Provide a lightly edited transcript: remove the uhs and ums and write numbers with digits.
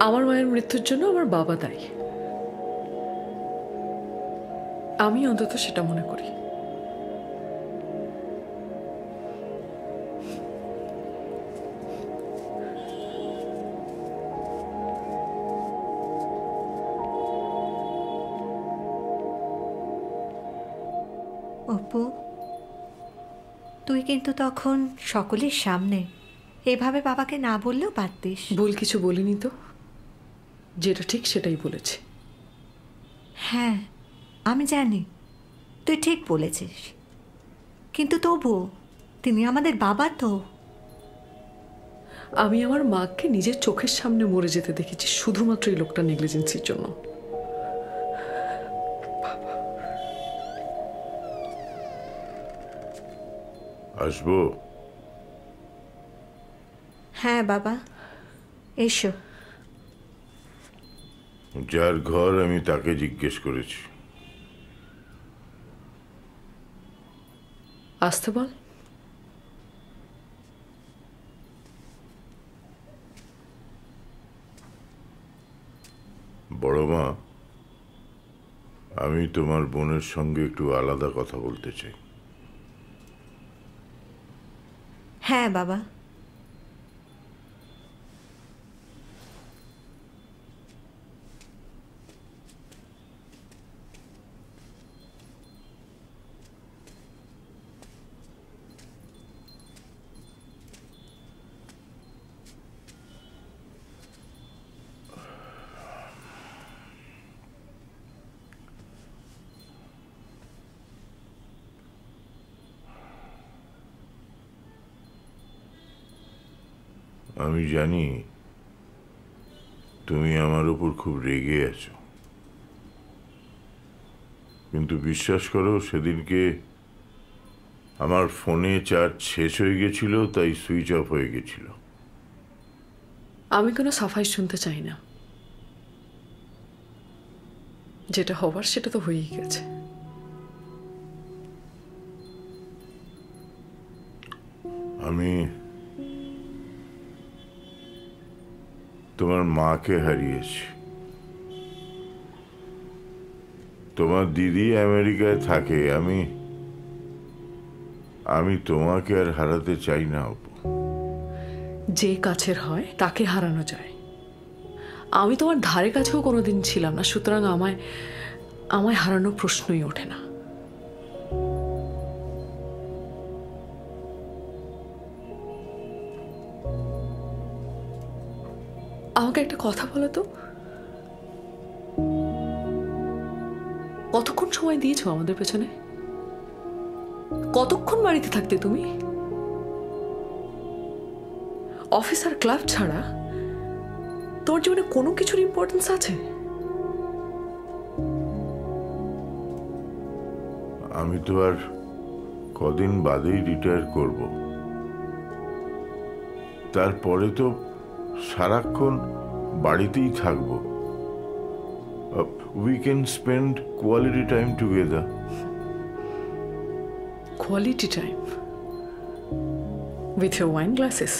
আমার মায়ের মৃত্যুর জন্য আমার বাবা দায়ী। আমি অন্তত সেটা মনে করি। অপু, তুই কিন্তু তখন সকলের সামনে এভাবে বাবাকে না বললেও পারতিস। ভুল কিছু বলিনি তো, যেটা ঠিক সেটাই বলেছি। হ্যাঁ, আমি জানি তুই ঠিক বলেছিস, কিন্তু তবুও তিনি আমাদের বাবা তো। আমি আমার মাকে নিজের চোখের সামনে মরে যেতে দেখেছি শুধুমাত্র এই লোকটা নেগলিজেন্সির জন্য। আসবো? হ্যাঁ বাবা, এসো। যার ঘর আমি তাকে জিজ্ঞেস করেছি। আসতে বল। বড় মা, আমি তোমার বোনের সঙ্গে একটু আলাদা কথা বলতে চাই। হ্যাঁ বাবা। আমি জানি তুমি আমার উপর খুব রেগে আছো, কিন্তু বিশ্বাস করো সেদিনকে আমার ফোনে চার্জ শেষ হয়ে গেছিল, তাই সুইচ অফ হয়ে গেছিল। আমি কোনো সাফাই শুনতে চাই না, যেটা হবার সেটা তো হয়েই গেছে। আমি তোমার মাকে হারিয়েছি। তোমার দিদি আমেরিকায় থাকে। আমি তোমাকে আর হারাতে চাই না অপু। যে কাছের হয় তাকে হারানো যায়। আমি তোমার ধারে কাছেও কোনোদিন ছিলাম না, সুতরাং আমায় হারানোর প্রশ্নই ওঠে না। আমাকে একটা কথা বলো তো, কতক্ষণ সময় দিয়েছো আমাদের পেছনে? কতক্ষণ বাড়িতে থাকতে তুমি? অফিস আর ক্লাব ছাড়া তোমার জীবনে কোনো কিছুর ইম্পর্টেন্স আছে? আমি তো আর কদিন বাদেই রিটায়ার করব। তারপরে তো সারাক্ষণ বাড়িতেই থাকবো। We can spend quality time together. Quality time? With your wine glasses?